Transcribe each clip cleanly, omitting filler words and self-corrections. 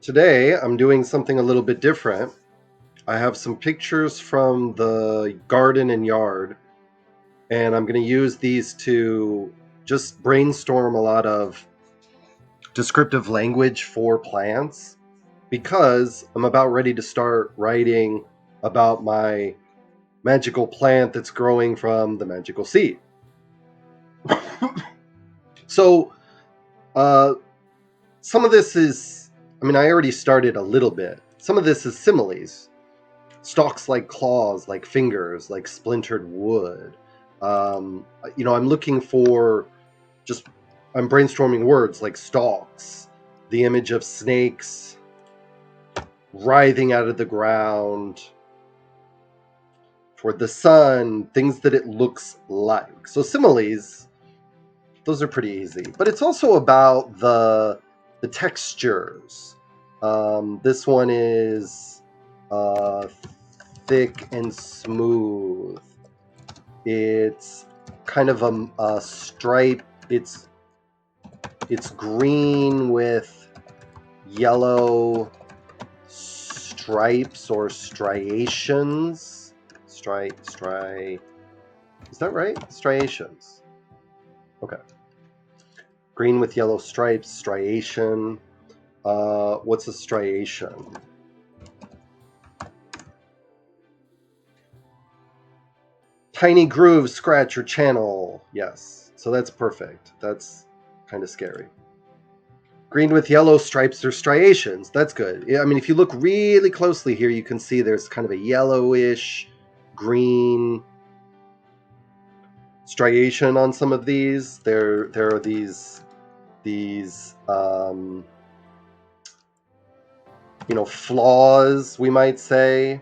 Today I'm doing something a little bit different. I have some pictures from the garden and yard, and I'm going to use these to just brainstorm a lot of descriptive language for plants because I'm about ready to start writing about my magical plant that's growing from the magical seed. So, uh, some of this is, I already started a little bit. Some of this is similes. Stalks like claws, like fingers, like splintered wood. I'm looking for just, I'm brainstorming words like stalks, the image of snakes writhing out of the ground, for the sun, things that it looks like. So similes, those are pretty easy. But it's also about the textures. This one is uh, thick and smooth. It's kind of a stripe. It's green with yellow stripes or striations. Is that right? Striations. Okay. Green with yellow stripes, striation. What's a striation? Tiny groove, scratch, or channel. Yes. So that's perfect. That's kind of scary. Green with yellow stripes or striations. That's good. Yeah, if you look really closely here, you can see there's kind of a yellowish green striation on some of these. There are these flaws, we might say.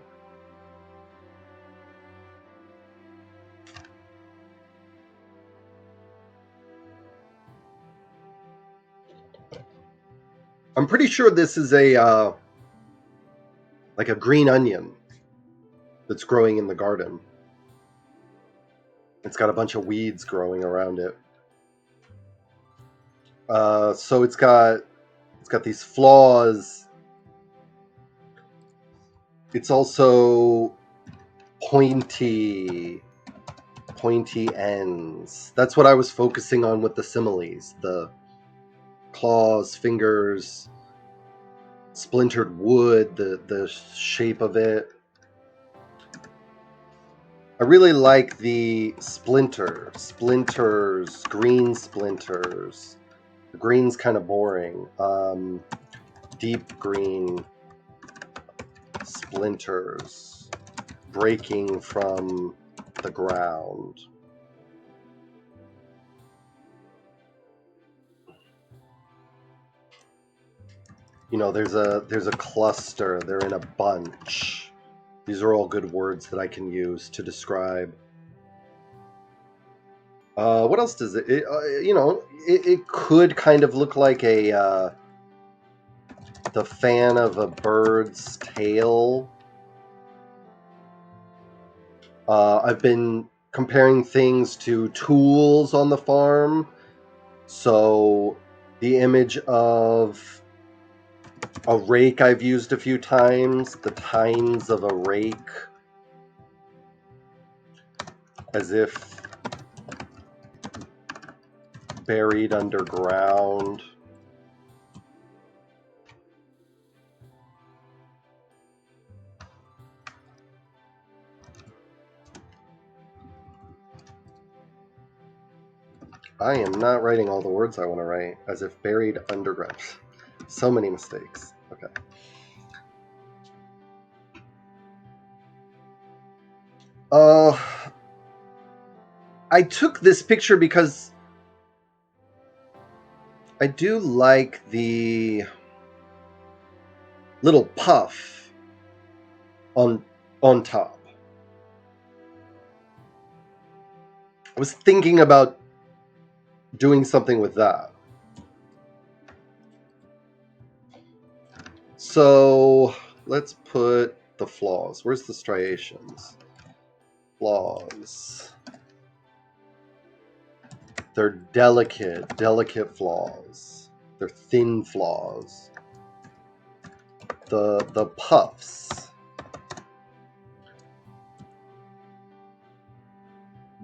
I'm pretty sure this is like a green onion that's growing in the garden. It's got a bunch of weeds growing around it. So it's got these flaws. It's also pointy ends. That's what I was focusing on with the similes. The claws, fingers, splintered wood, the shape of it. I really like the splinters, green splinters. The green's kind of boring. Deep green splinters breaking from the ground. There's a cluster. They're in a bunch. These are all good words that I can use to describe. What else does it? It could kind of look like the fan of a bird's tail. I've been comparing things to tools on the farm. So the image of a rake I've used a few times, the tines of a rake, as if buried underground. I am not writing all the words I want to write, as if buried underground. So many mistakes. Okay. I took this picture because I do like the little puff on top. I was thinking about doing something with that. So let's put the flaws. Where's the striations? Flaws. They're delicate flaws. They're thin flaws. the puffs.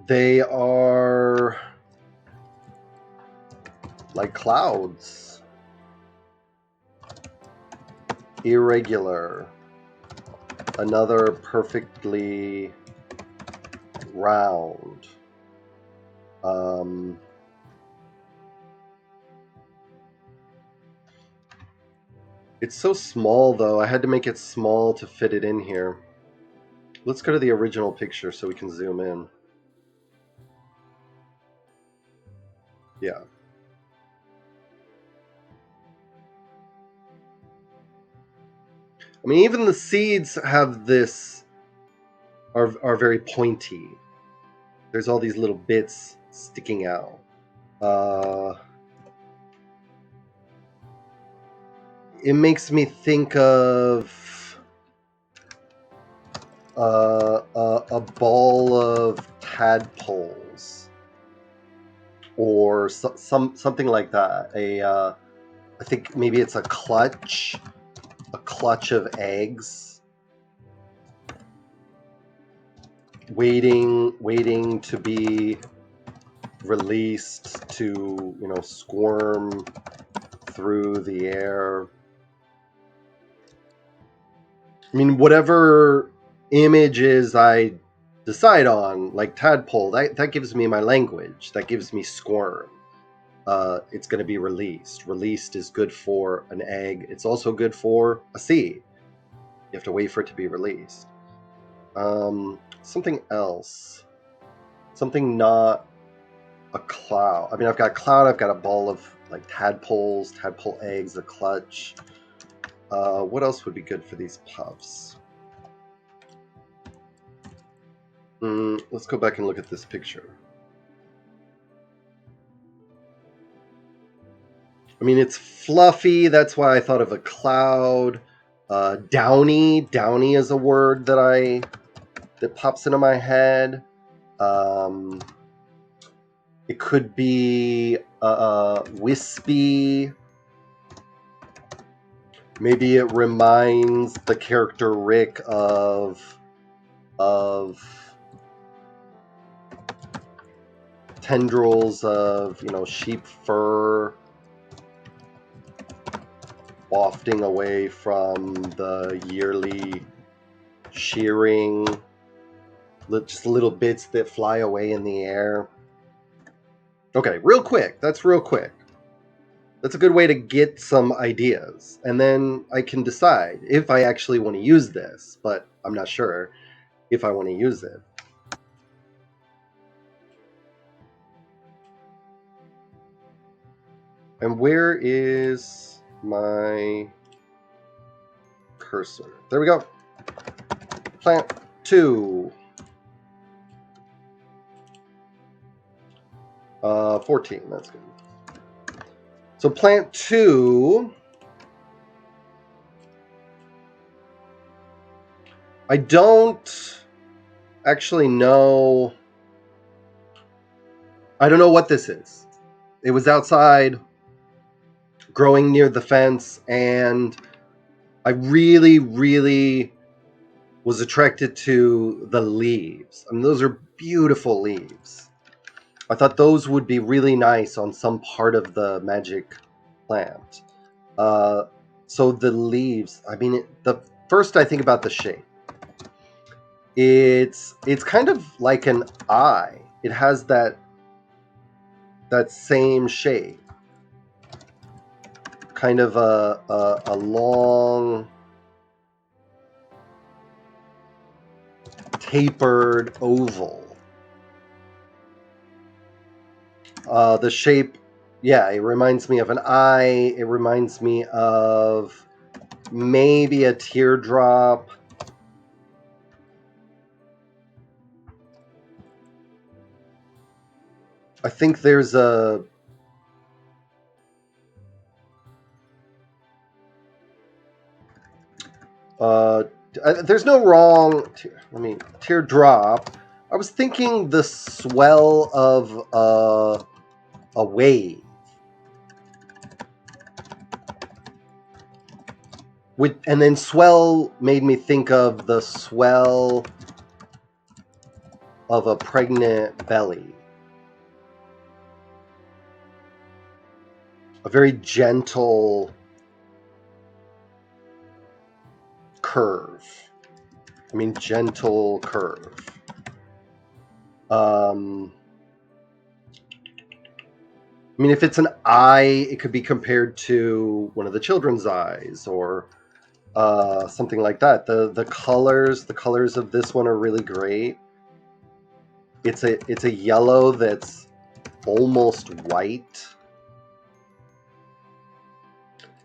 They are like clouds. Irregular. Another perfectly round. It's so small though. I had to make it small to fit it in here. Let's go to the original picture so we can zoom in. Yeah. I mean, even the seeds have this, are very pointy. There's all these little bits sticking out. It makes me think of a ball of tadpoles, or something like that. I think maybe it's a clutch of eggs, waiting to be released to, squirm through the air. I mean, whatever images I decide on, like tadpole, that gives me my language. That gives me squirm. It's going to be released. Released is good for an egg. It's also good for a seed. You have to wait for it to be released. Something else. Something not a cloud. I mean, I've got a cloud. I've got a ball of like tadpoles, tadpole eggs, a clutch. What else would be good for these puffs? Let's go back and look at this picture. I mean, it's fluffy. That's why I thought of a cloud. Downy. Downy is a word that pops into my head. It could be wispy. Maybe it reminds the character Rick of tendrils of, sheep fur wafting away from the yearly shearing. Just little bits that fly away in the air. Okay, real quick. That's real quick. That's a good way to get some ideas. And then I can decide if I actually want to use this, but I'm not sure if I want to use it. And where is my cursor? There we go. Plant 2. 14, that's good. So plant 2, I don't actually know. I don't know what this is. It was outside, growing near the fence, and I really, really was attracted to the leaves. I mean, those are beautiful leaves. I thought those would be really nice on some part of the magic plant. So the leaves, I mean, first I think about the shape. It's kind of like an eye. It has that same shape. Kind of a long, tapered oval. The shape, yeah, it reminds me of an eye. It reminds me of maybe a teardrop. I think there's a there's no wrong. Teardrop. I was thinking the swell of a wave. And then swell made me think of the swell of a pregnant belly. A very gentle curve. I mean, gentle curve. I mean, if it's an eye, it could be compared to one of the children's eyes, or something like that. The colors of this one are really great. It's a yellow that's almost white,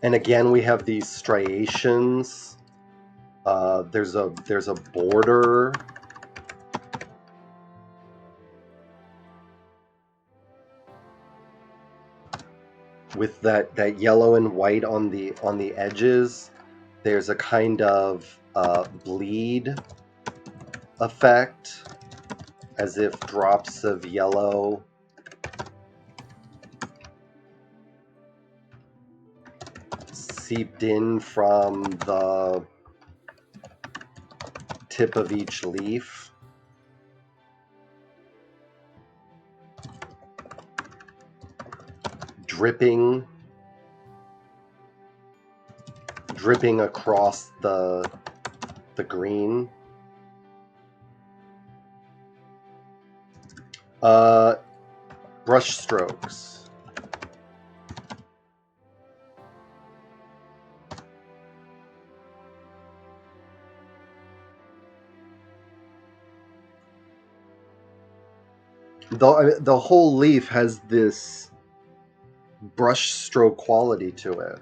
and again we have these striations. There's a border. With that yellow and white on the edges. There's a kind of bleed effect, as if drops of yellow seeped in from the tip of each leaf. Dripping across the green. Brush strokes. The whole leaf has this brush stroke quality to it.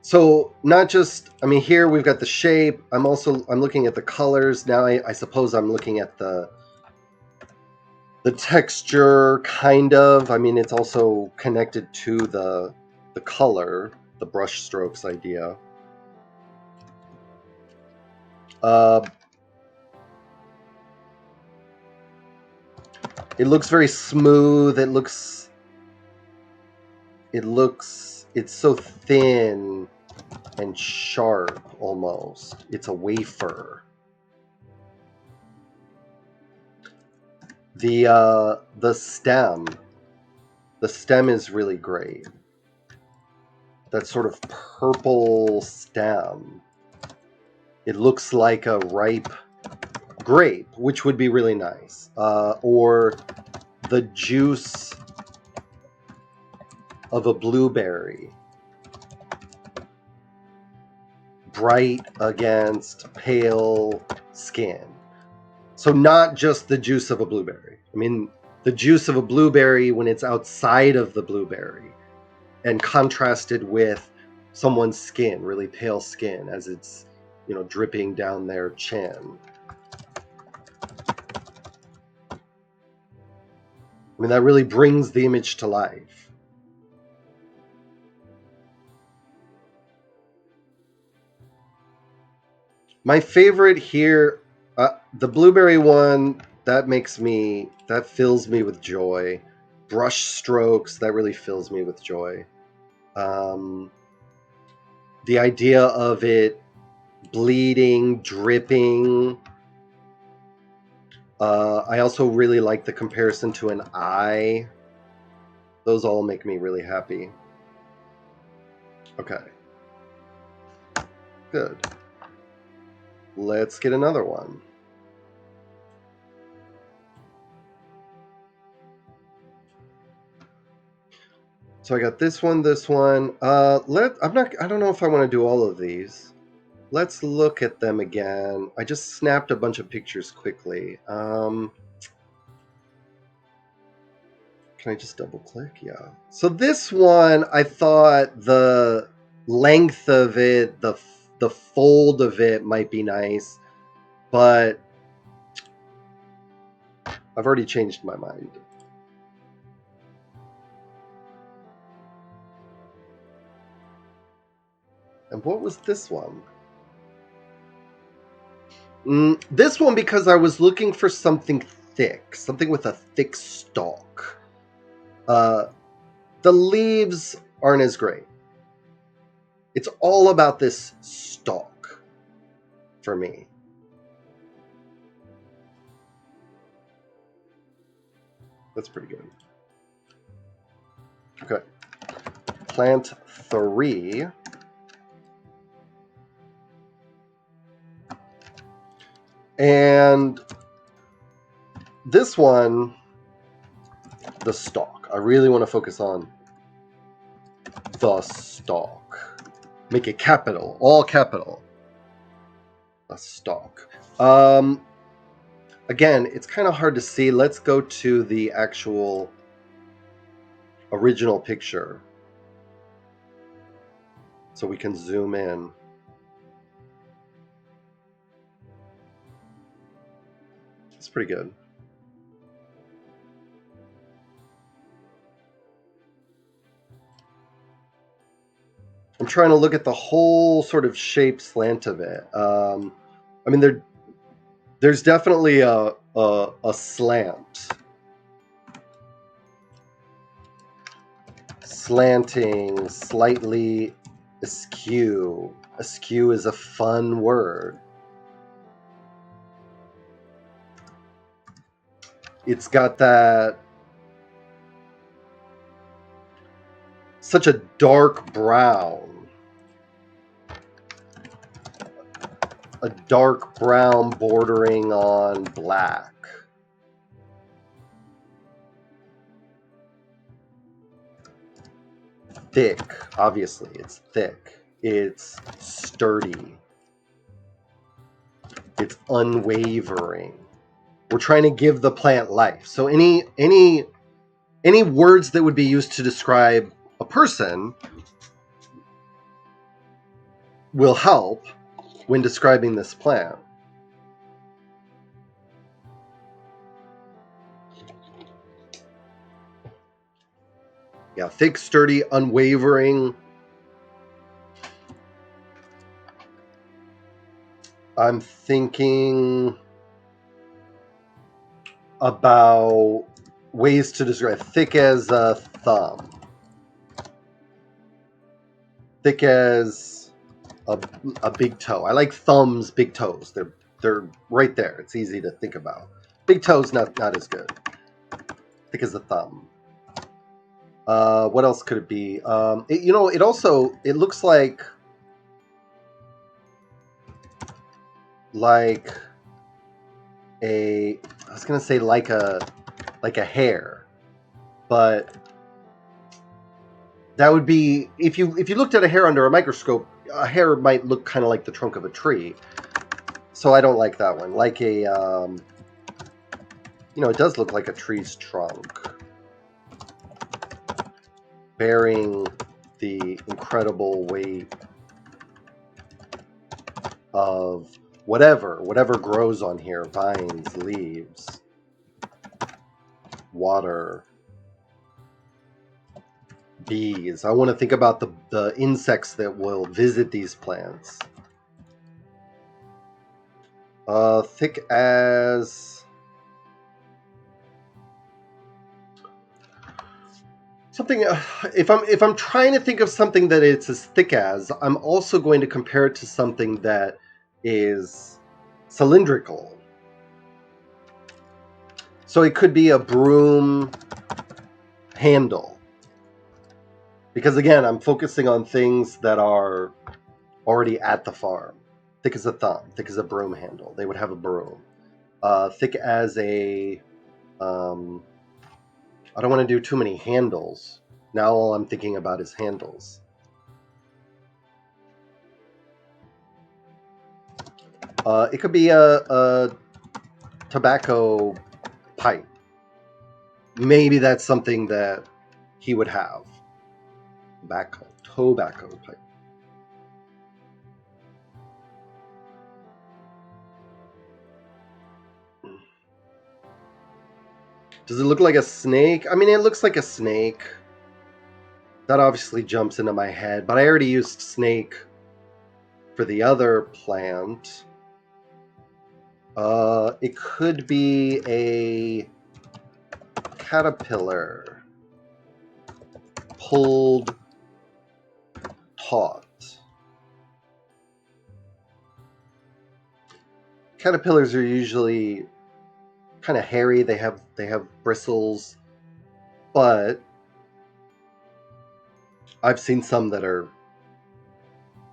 So not just, I mean, here we've got the shape. I'm looking at the colors. Now I suppose I'm looking at the texture, kind of. I mean, it's also connected to the color, the brush strokes idea. It looks very smooth. It's so thin and sharp almost. It's a wafer. The stem is really great. That sort of purple stem. It looks like a ripe grape, which would be really nice. Or the juice of a blueberry. Bright against pale skin. So not just the juice of a blueberry. I mean, the juice of a blueberry when it's outside of the blueberry, and contrasted with someone's skin, really pale skin, as it's, dripping down their chin. I mean, that really brings the image to life. My favorite here, the blueberry one, that fills me with joy. Brush strokes, that really fills me with joy. The idea of it bleeding, dripping. I also really like the comparison to an eye. Those all make me really happy. Okay. Good. Let's get another one. So I got this one. I don't know if I want to do all of these. Let's look at them again. I just snapped a bunch of pictures quickly. Can I just double click? Yeah. So this one, I thought the length of it, the fold of it might be nice, but I've already changed my mind. And what was this one? This one because I was looking for something thick, something with a thick stalk. The leaves aren't as great. It's all about this stalk for me. That's pretty good. Okay. Plant 3. And this one, the stalk. I really want to focus on the stalk. Make it capital, all capital. A stalk. Again, it's kind of hard to see. Let's go to the actual original picture so we can zoom in. It's pretty good. I'm trying to look at the whole sort of shape slant of it. I mean, there's definitely a slant. Slanting, slightly askew. Askew is a fun word. It's got that such a dark brown. A dark brown bordering on black. Thick, obviously, it's thick. It's sturdy. It's unwavering. We're trying to give the plant life. So any words that would be used to describe a person will help when describing this plant. Yeah, thick, sturdy, unwavering. I'm thinking about ways to describe thick as a thumb. Thick as a big toe. I like thumbs, big toes. They're right there. It's easy to think about. Big toes not as good. Thick as a thumb. What else could it be? It also looks like I was gonna say like a hair, but that would be if you looked at a hair under a microscope, a hair might look kind of like the trunk of a tree. So I don't like that one. Like a it does look like a tree's trunk, bearing the incredible weight of whatever grows on here: vines, leaves, water, bees. I want to think about the insects that will visit these plants. Thick as something. If I'm trying to think of something that it's as thick as, I'm also going to compare it to something that is cylindrical. So it could be a broom handle. Because again, I'm focusing on things that are already at the farm. Thick as a thumb, thick as a broom handle. They would have a broom. Thick as a... I don't want to do too many handles. Now all I'm thinking about is handles. It could be a tobacco pipe. Maybe that's something that he would have. Tobacco pipe. Does it look like a snake? I mean, it looks like a snake. That obviously jumps into my head, but I already used snake for the other plant. It could be a caterpillar pulled taut. Caterpillars are usually kind of hairy. They have bristles, but I've seen some that are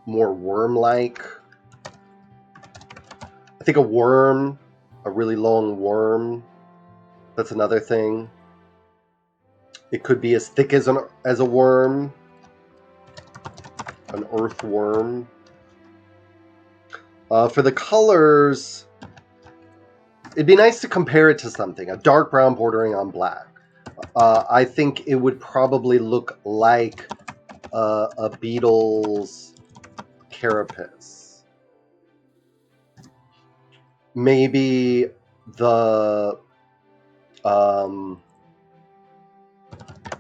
more worm-like. I think a worm, a really long worm, that's another thing. It could be as thick as a worm, an earthworm. For the colors, it'd be nice to compare it to something. A dark brown bordering on black. I think it would probably look like a beetle's carapace. Maybe the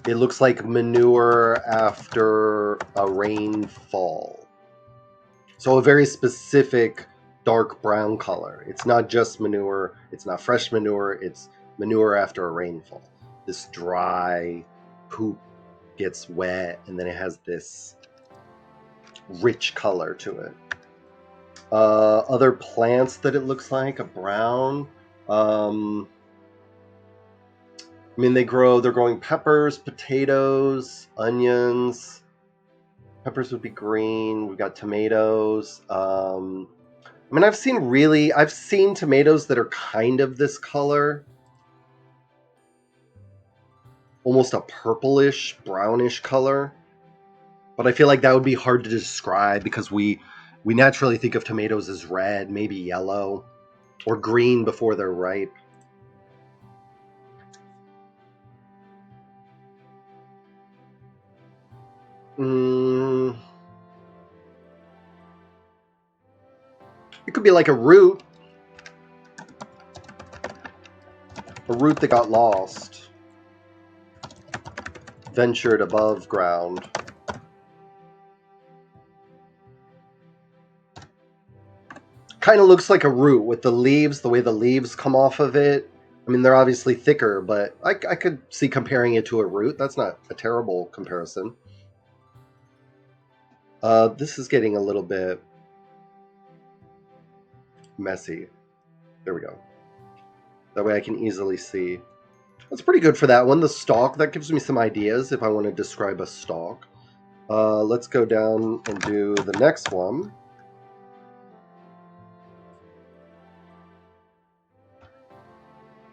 it looks like manure after a rainfall. So a very specific dark brown color. It's not just manure, it's not fresh manure, it's manure after a rainfall. This dry poop gets wet and then it has this rich color to it. Other plants that it looks like, a brown. I mean, they're growing peppers, potatoes, onions. Peppers would be green. We've got tomatoes. I mean, I've seen tomatoes that are kind of this color. Almost a purplish, brownish color. But I feel like that would be hard to describe because we naturally think of tomatoes as red, maybe yellow, or green before they're ripe. It could be like a root that got lost, ventured above ground. Kind of looks like a root with the leaves, the way the leaves come off of it. I mean, they're obviously thicker, but I could see comparing it to a root. That's not a terrible comparison. This is getting a little bit messy. There we go. That way I can easily see. That's pretty good for that one. The stalk, that gives me some ideas if I want to describe a stalk. Let's go down and do the next one.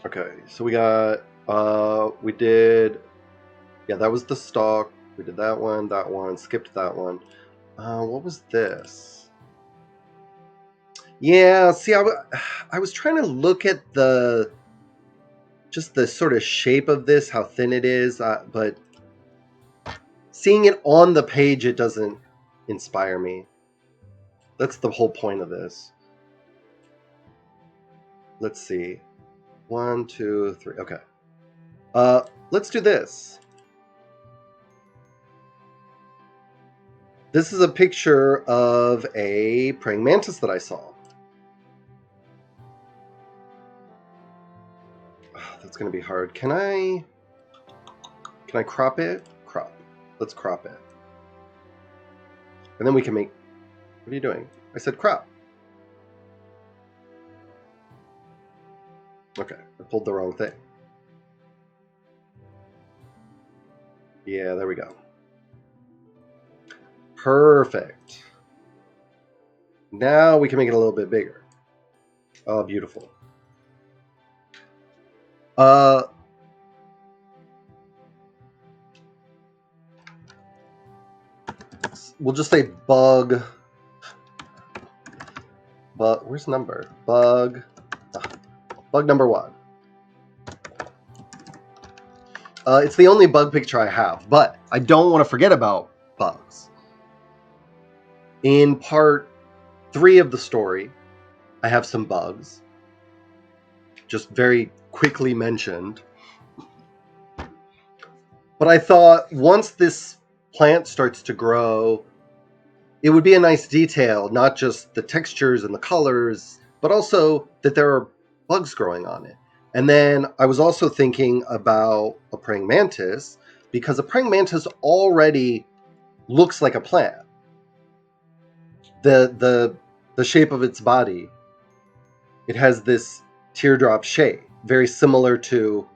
Okay, so we got, we did, yeah, that was the stalk. We did that one, skipped that one. What was this? Yeah, see, I was trying to look at just the sort of shape of this, how thin it is, but seeing it on the page, it doesn't inspire me. That's the whole point of this. Let's see. 1, 2, 3. Okay. Let's do this. This is a picture of a praying mantis that I saw. Oh, that's going to be hard. Can I crop it? Crop. Let's crop it. And then we can make... What are you doing? I said crop. Okay, I pulled the wrong thing. Yeah, there we go. Perfect. Now we can make it a little bit bigger. Oh, beautiful. We'll just say bug. But where's number? Bug. Bug number 1. It's the only bug picture I have, but I don't want to forget about bugs. In part 3 of the story, I have some bugs. Just very quickly mentioned. But I thought once this plant starts to grow, it would be a nice detail, not just the textures and the colors, but also that there are bugs growing on it. And then I was also thinking about a praying mantis, because a praying mantis already looks like a plant. The shape of its body, it has this teardrop shape, very similar to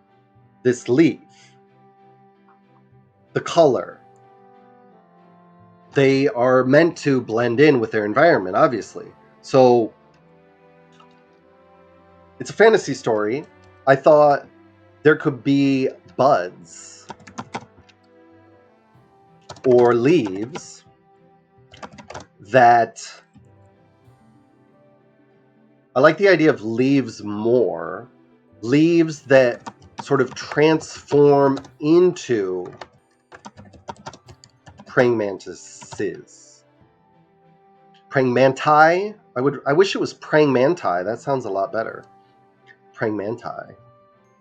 this leaf. The color, they are meant to blend in with their environment, obviously. So it's a fantasy story. I thought there could be buds or leaves that, I like the idea of leaves more, leaves that sort of transform into praying mantises. Praying manti. I wish it was praying manti. That sounds a lot better. Praying manti.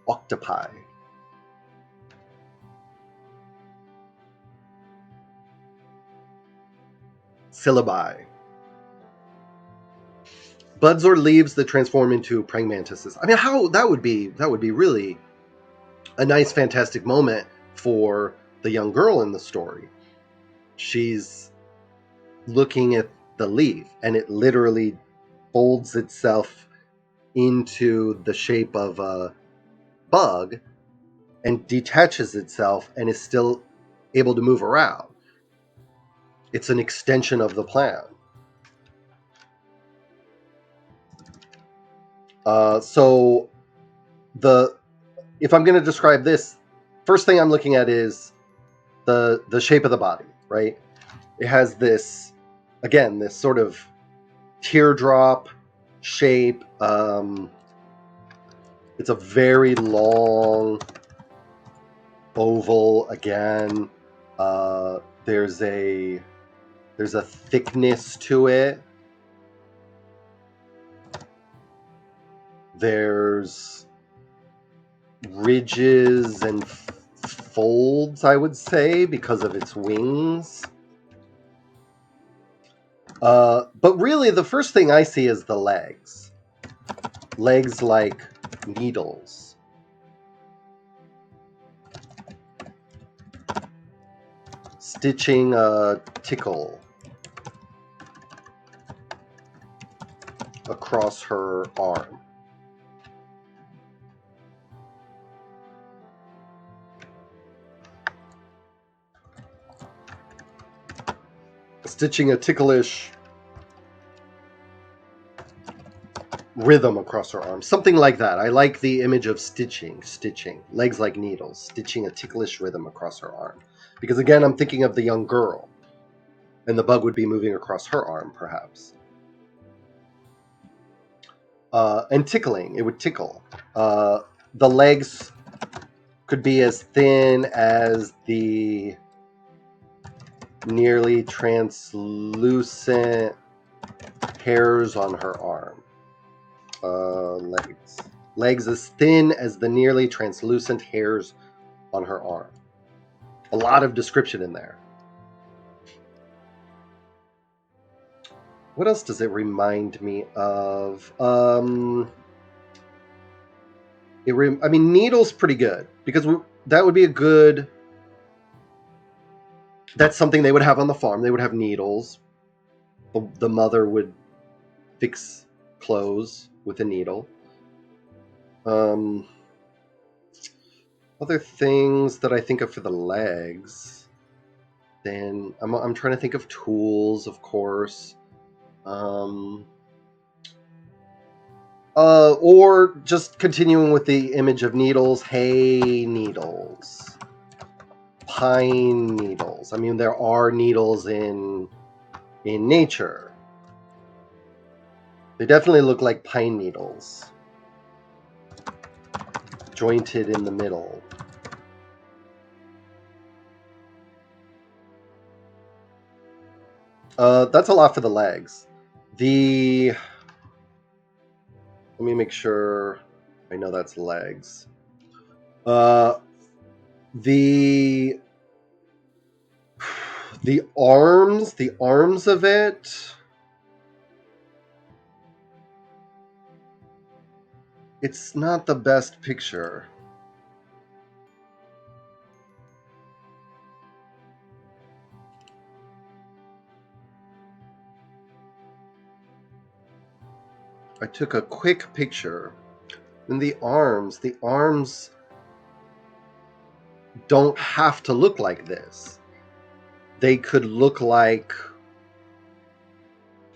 Octopi. Syllabi. Buds or leaves that transform into praying mantises. I mean, how that would be really a nice, fantastic moment for the young girl in the story. She's looking at the leaf, and it literally folds itself into the shape of a bug and detaches itself and is still able to move around. It's an extension of the plant. So if I'm going to describe this, first thing I'm looking at is the shape of the body, right? It has this, again, this sort of teardrop shape. It's a very long oval. Again, there's a thickness to it. There's ridges and folds, I would say, because of its wings. But really, the first thing I see is the legs. Legs like needles. Stitching a tickle across her arm. Stitching a ticklish rhythm across her arm. Something like that. I like the image of stitching. Legs like needles. Stitching a ticklish rhythm across her arm. Because again, I'm thinking of the young girl. And the bug would be moving across her arm, perhaps. And tickling. It would tickle. The legs could be as thin as the nearly translucent hairs on her arm. Legs as thin as the nearly translucent hairs on her arm. A lot of description in there. What else does it remind me of? Needle's pretty good, because that would be a good. That's something they would have on the farm. They would have needles. The mother would fix clothes with a needle. Other things that I think of for the legs. Then I'm trying to think of tools, of course. Or just continuing with the image of needles, hay needles, pine needles. I mean, there are needles in nature. They definitely look like pine needles, jointed in the middle. That's a lot for the legs. Let me make sure I know that's legs. The arms of it. It's not the best picture. I took a quick picture. And the arms don't have to look like this. They could look like,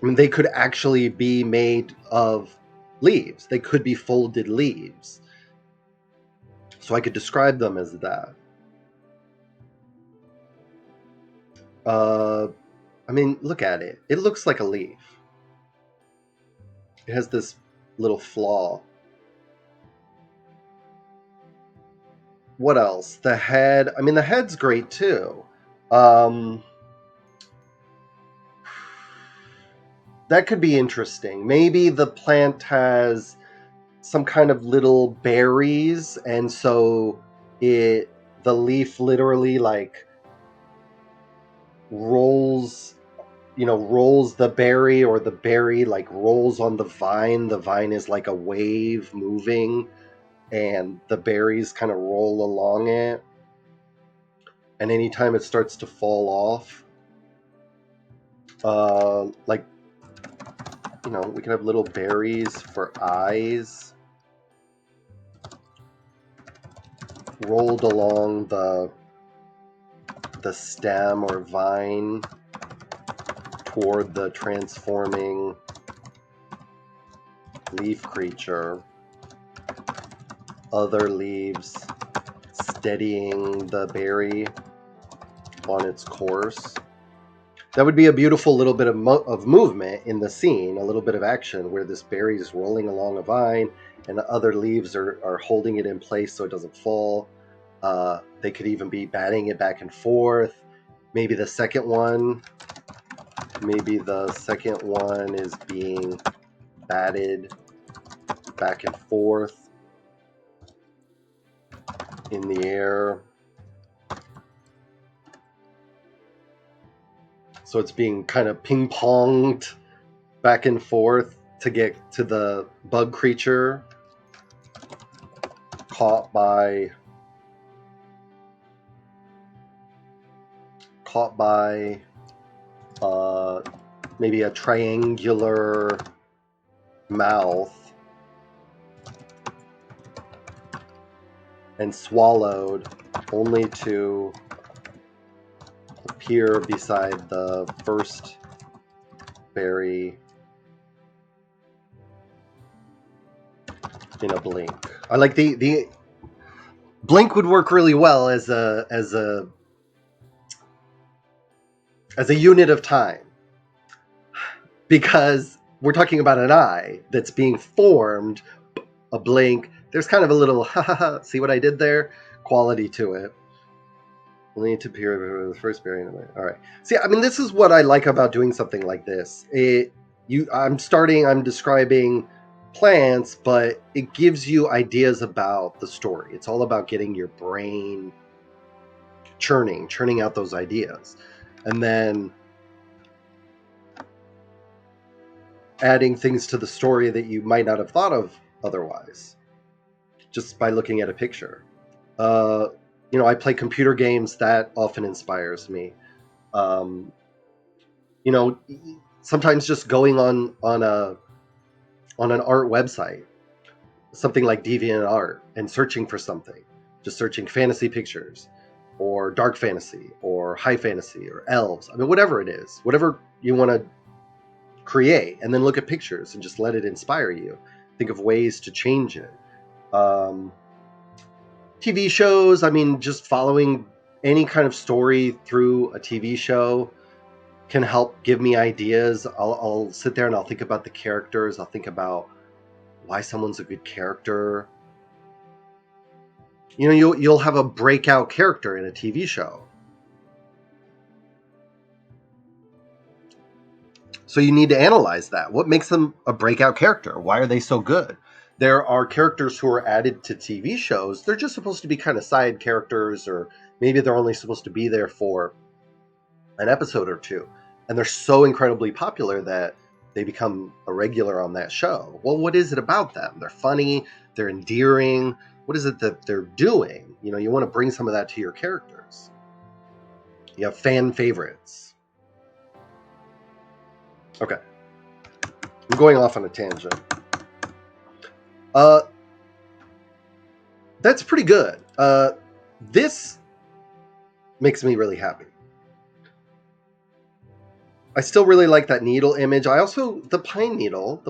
I mean, they could actually be made of leaves. They could be folded leaves. So I could describe them as that. I mean, look at it. It looks like a leaf. It has this little flaw. What else? The head. I mean, the head's great too. That could be interesting. Maybe the plant has some kind of little berries, and so the leaf literally like rolls, rolls the berry, or the berry like rolls on the vine. The vine is like a wave moving, and the berries kind of roll along it. And anytime it starts to fall off, like, we can have little berries for eyes rolled along the stem or vine toward the transforming leaf creature. Other leaves steadying the berry on its course. That would be a beautiful little bit of movement in the scene, a little bit of action where this berry is rolling along a vine and the other leaves are holding it in place so it doesn't fall. They could even be batting it back and forth. Maybe the second one is being batted back and forth in the air. So it's being kind of ping-ponged back and forth to get to the bug creature, caught by maybe a triangular mouth, and swallowed, only to appear beside the first berry in a blink. I like the blink would work really well as a unit of time, because we're talking about an eye that's being formed. A blink, there's kind of a little see what I did there quality to it. Only to appear the first berry in a way. All right. See, I mean, this is what I like about doing something like this. I'm describing plants, but it gives you ideas about the story. It's all about getting your brain churning out those ideas, and then adding things to the story that you might not have thought of otherwise, just by looking at a picture. I play computer games. That often inspires me. Um, Sometimes just going on an art website, something like DeviantArt, and searching for something, just searching fantasy pictures, or dark fantasy, or high fantasy, or elves. I mean, whatever it is, whatever you want to create, and then look at pictures and just let it inspire you. Think of ways to change it. TV shows, I mean, just following any kind of story through a TV show can help give me ideas. I'll sit there and I'll think about the characters. I'll think about why someone's a good character. You'll have a breakout character in a TV show. So you need to analyze that. What makes them a breakout character? Why are they so good? There are characters who are added to TV shows. They're just supposed to be kind of side characters, or maybe they're only supposed to be there for an episode or two. And they're so incredibly popular that they become a regular on that show. Well, what is it about them? They're funny, they're endearing. What is it that they're doing? You know, you want to bring some of that to your characters. You have fan favorites. Okay. I'm going off on a tangent. That's pretty good. This makes me really happy. I still really like that needle image. I also, the pine needle,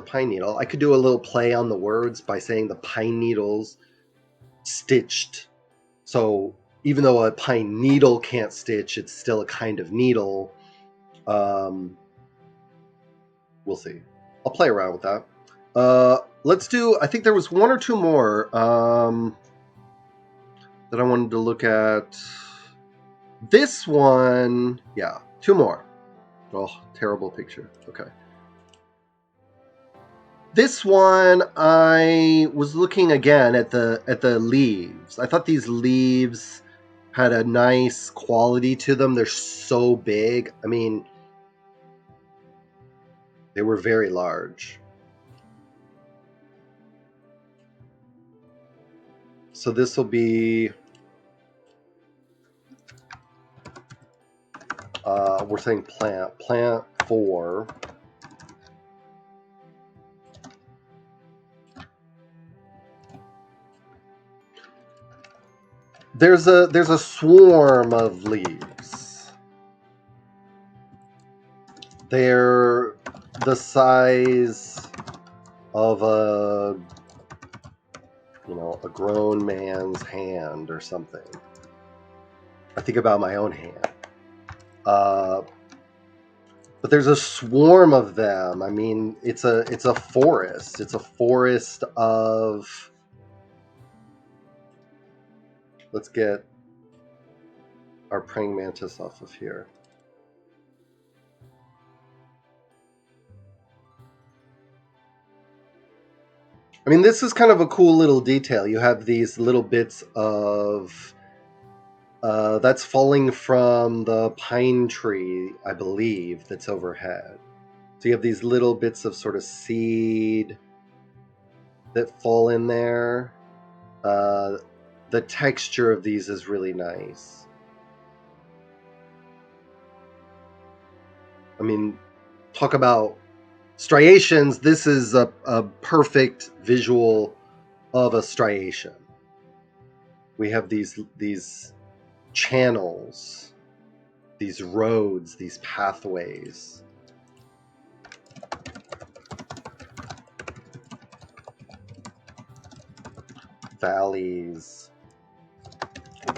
I could do a little play on the words by saying the pine needles stitched. So even though a pine needle can't stitch, it's still a kind of needle. We'll see. I'll play around with that. Let's do, I think there was one or two more that I wanted to look at. This one, yeah, two more. Oh, terrible picture. Okay. This one, I was looking again at the leaves. I thought these leaves had a nice quality to them. They're so big. I mean, they were very large. So this will be, we're saying plant 4. There's a swarm of leaves. They're the size of a grown man's hand or something. I think about my own hand. But there's a swarm of them. I mean, it's a forest. It's a forest of. Let's get our praying mantis off of here. I mean, this is kind of a cool little detail. You have these little bits of that's falling from the pine tree, I believe, that's overhead. So you have these little bits of sort of seed that fall in there. The texture of these is really nice. I mean, talk about striations. This is a perfect visual of a striation. We have these channels, these roads, these pathways. Valleys,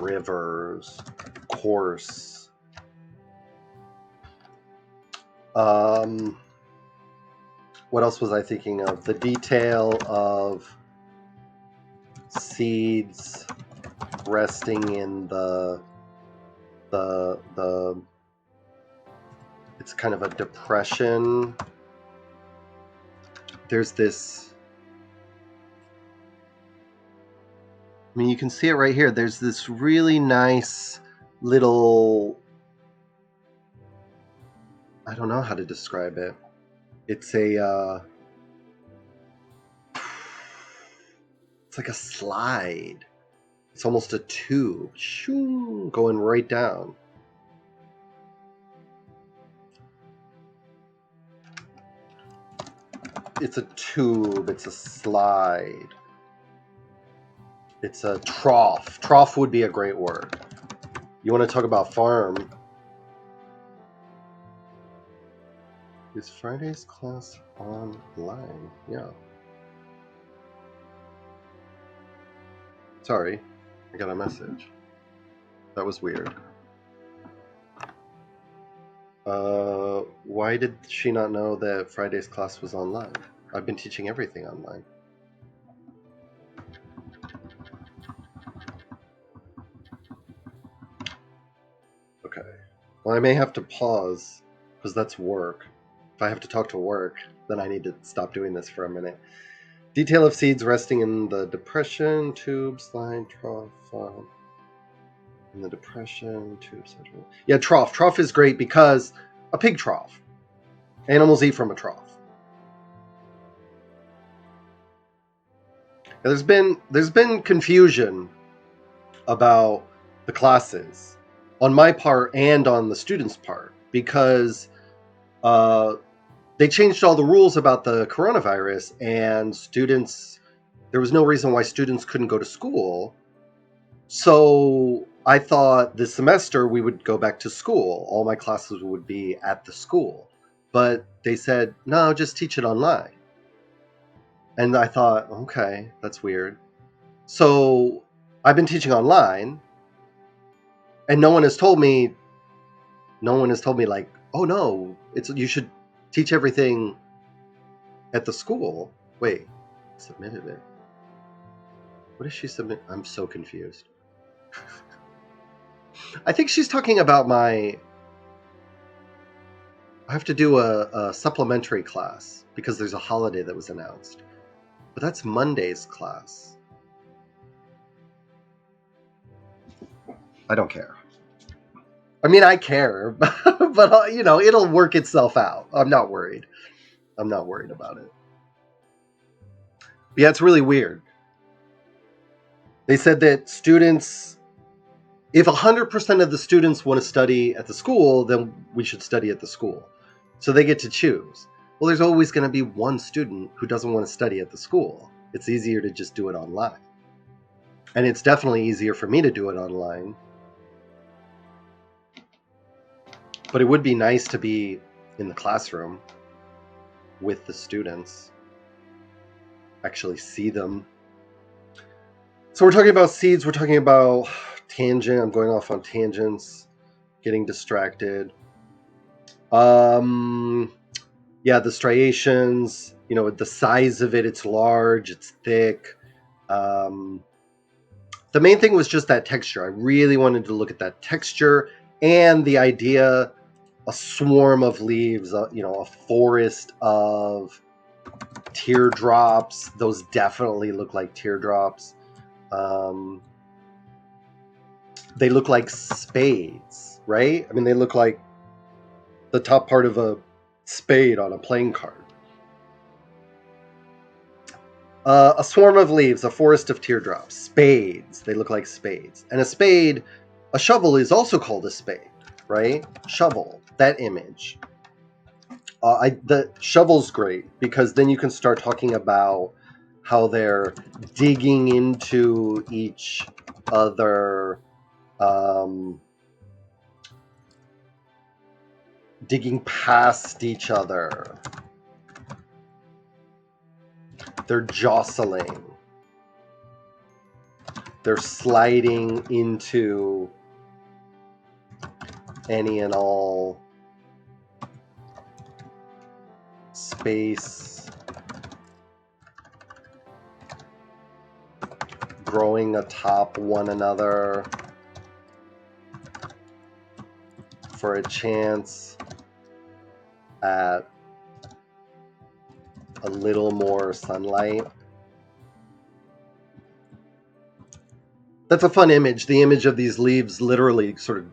rivers, course. What else was I thinking of? The detail of seeds resting in the it's kind of a depression. There's this, I mean, you can see it right here. There's this really nice little, I don't know how to describe it. It's a it's like a slide. It's almost a tube going right down. It's a tube. It's a slide. It's a trough. Trough would be a great word. You want to talk about farm. Is Friday's class online? Yeah. Sorry, I got a message. That was weird. Why did she not know that Friday's class was online? I've been teaching everything online. Okay. Well, I may have to pause because that's work. If I have to talk to work, then I need to stop doing this for a minute. Detail of seeds resting in the depression, tube, slide, trough, in the depression, tube, central. Yeah, trough. Trough is great because a pig trough. Animals eat from a trough. There's been confusion about the classes on my part and on the students' part because they changed all the rules about the coronavirus, and students, there was no reason why students couldn't go to school. So I thought this semester we would go back to school. All my classes would be at the school. But they said, no, just teach it online. And I thought, okay, that's weird. So I've been teaching online, and no one has told me like, oh no, it's you should teach everything at the school. Wait, submitted it. What did she submit? I'm so confused. I think she's talking about I have to do a supplementary class because there's a holiday that was announced. But that's Monday's class. I don't care. I mean, I care, but it'll work itself out. I'm not worried. I'm not worried about it. But yeah, it's really weird. They said that students, if 100% of the students want to study at the school, then we should study at the school. So they get to choose. Well, there's always going to be one student who doesn't want to study at the school. It's easier to just do it online. And it's definitely easier for me to do it online. But it would be nice to be in the classroom with the students, actually see them. So we're talking about seeds, we're talking about tangent. I'm going off on tangents, getting distracted. Yeah, the striations, the size of it, it's large, it's thick. The main thing was just that texture. I really wanted to look at that texture and the idea, a swarm of leaves, a forest of teardrops. Those definitely look like teardrops. They look like spades, right? I mean, they look like the top part of a spade on a playing card. A swarm of leaves, a forest of teardrops, spades. They look like spades. And a shovel is also called a spade, right? Shovel, that image. The shovel's great because then you can start talking about how they're digging into each other, digging past each other. They're jostling. They're sliding into any and all space, growing atop one another for a chance at a little more sunlight. That's a fun image. The image of these leaves literally sort of,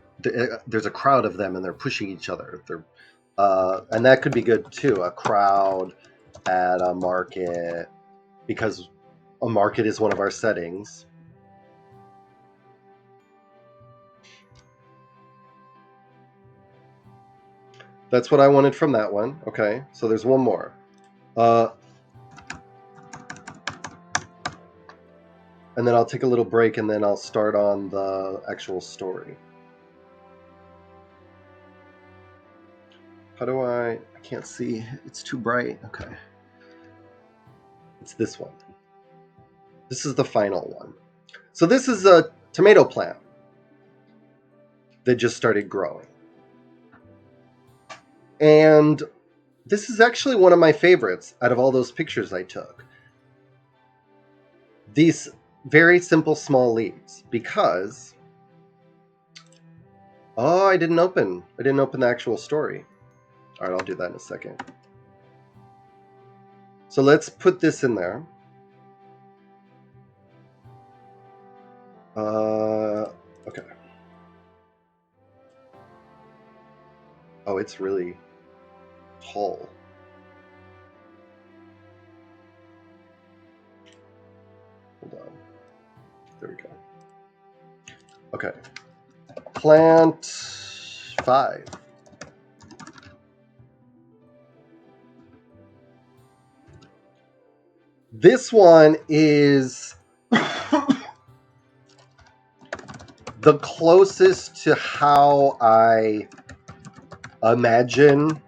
there's a crowd of them and they're pushing each other. And that could be good too. A crowd at a market, because a market is one of our settings. That's what I wanted from that one. Okay, so there's one more. And then I'll take a little break and then I'll start on the actual story. How do I can't see. It's too bright. Okay. It's this one. This is the final one. So this is a tomato plant that just started growing. And this is actually one of my favorites out of all those pictures I took. These very simple small leaves, because I didn't open the actual story. All right, I'll do that in a second. So let's put this in there. Okay. Oh, it's really tall. There we go. Okay. Plant 5. This one is the closest to how I imagine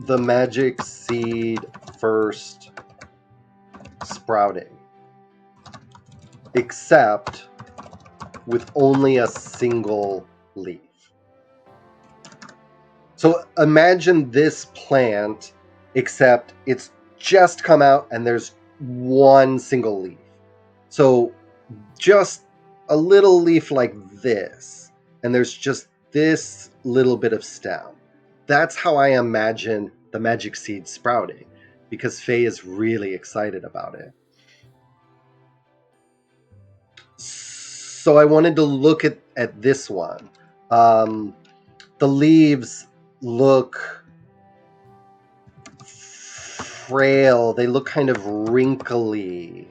the magic seed first sprouting, except with only a single leaf. So imagine this plant, except it's just come out and there's one single leaf. So just a little leaf like this, and there's just this little bit of stem. That's how I imagine the magic seed sprouting, because Faye is really excited about it. So I wanted to look at this one. The leaves look frail. They look kind of wrinkly.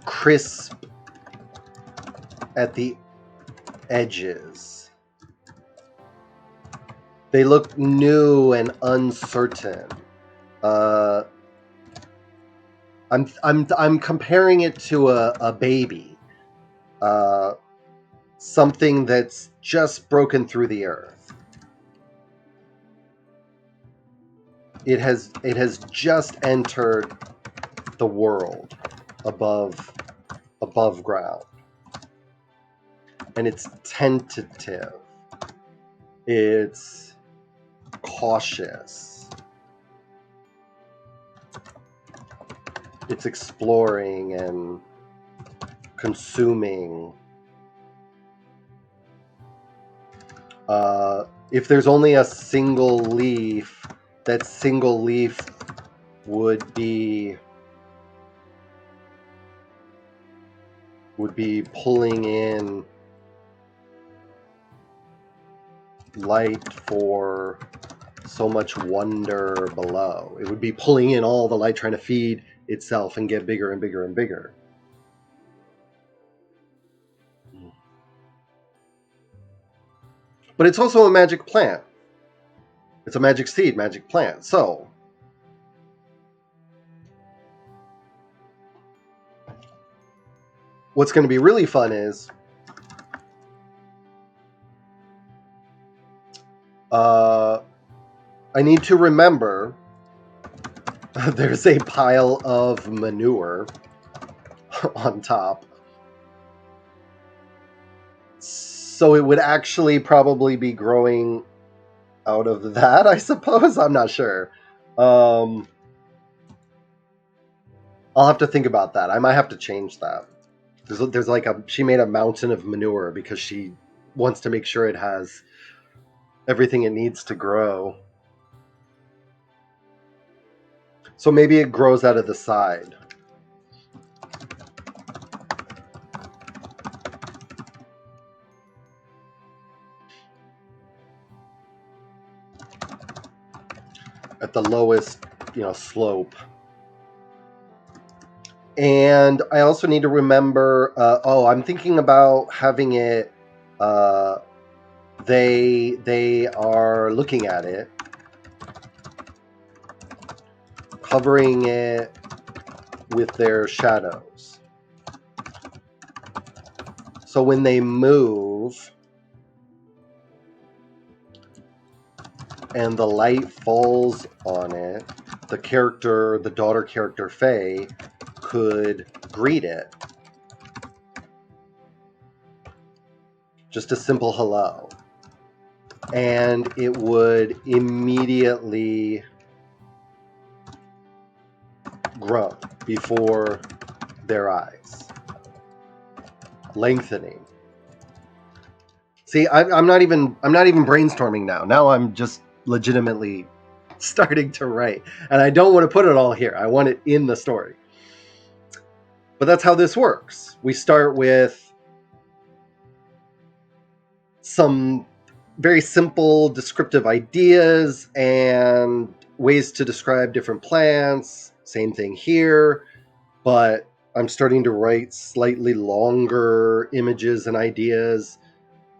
Crisp at the edges. They look new and uncertain. I'm comparing it to a baby, something that's just broken through the earth. It has just entered the world above ground, and it's tentative. It's cautious. It's exploring and consuming. If there's only a single leaf, that single leaf would be pulling in light for so much wonder below. It would be pulling in all the light, trying to feed itself and get bigger and bigger and bigger. But it's also a magic plant. It's a magic seed, magic plant. So what's going to be really fun is I need to remember there's a pile of manure on top. So it would actually probably be growing out of that, I suppose. I'm not sure. I'll have to think about that. I might have to change that. There's like she made a mountain of manure because she wants to make sure it has everything it needs to grow. So maybe it grows out of the side. At the lowest, slope. And I also need to remember, I'm thinking about having it, they are looking at it, covering it with their shadows. So when they move and the light falls on it, the daughter character Faye, could greet it. Just a simple hello. And it would immediately grow before their eyes, lengthening. See, I'm not even brainstorming now. Now I'm just legitimately starting to write, and I don't want to put it all here. I want it in the story. But that's how this works. We start with some very simple descriptive ideas, and ways to describe different plants. Same thing here, but I'm starting to write slightly longer images and ideas.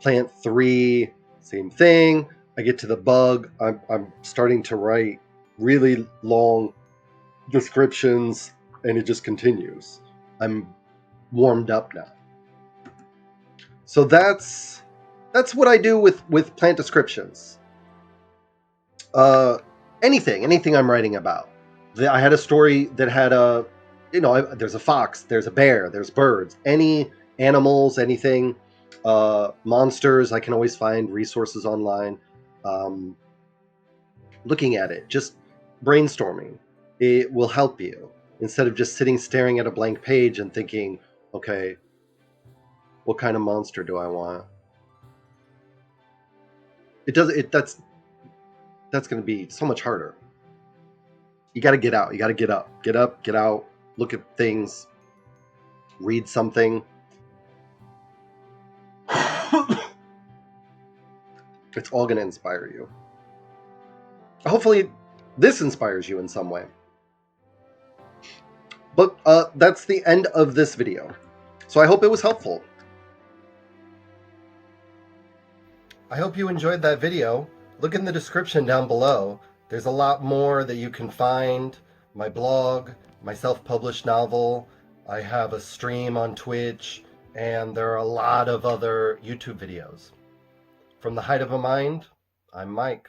Plant 3, same thing. I get to the bug. I'm starting to write really long descriptions, and it just continues. I'm warmed up now. So that's what I do with plant descriptions. Anything I'm writing about. I had a story that had there's a fox, there's a bear, there's birds, any animals, anything, monsters. I can always find resources online. Looking at it, just brainstorming, it will help you instead of just sitting staring at a blank page and thinking, okay, what kind of monster do I want? That's going to be so much harder. You got to get out. You got to get up. Get up, get out, look at things, read something. It's all going to inspire you. Hopefully, this inspires you in some way. But that's the end of this video. So I hope it was helpful. I hope you enjoyed that video. Look in the description down below. There's a lot more that you can find. My blog, my self-published novel. I have a stream on Twitch, and there are a lot of other YouTube videos. From the Height of a Mind, I'm Mike.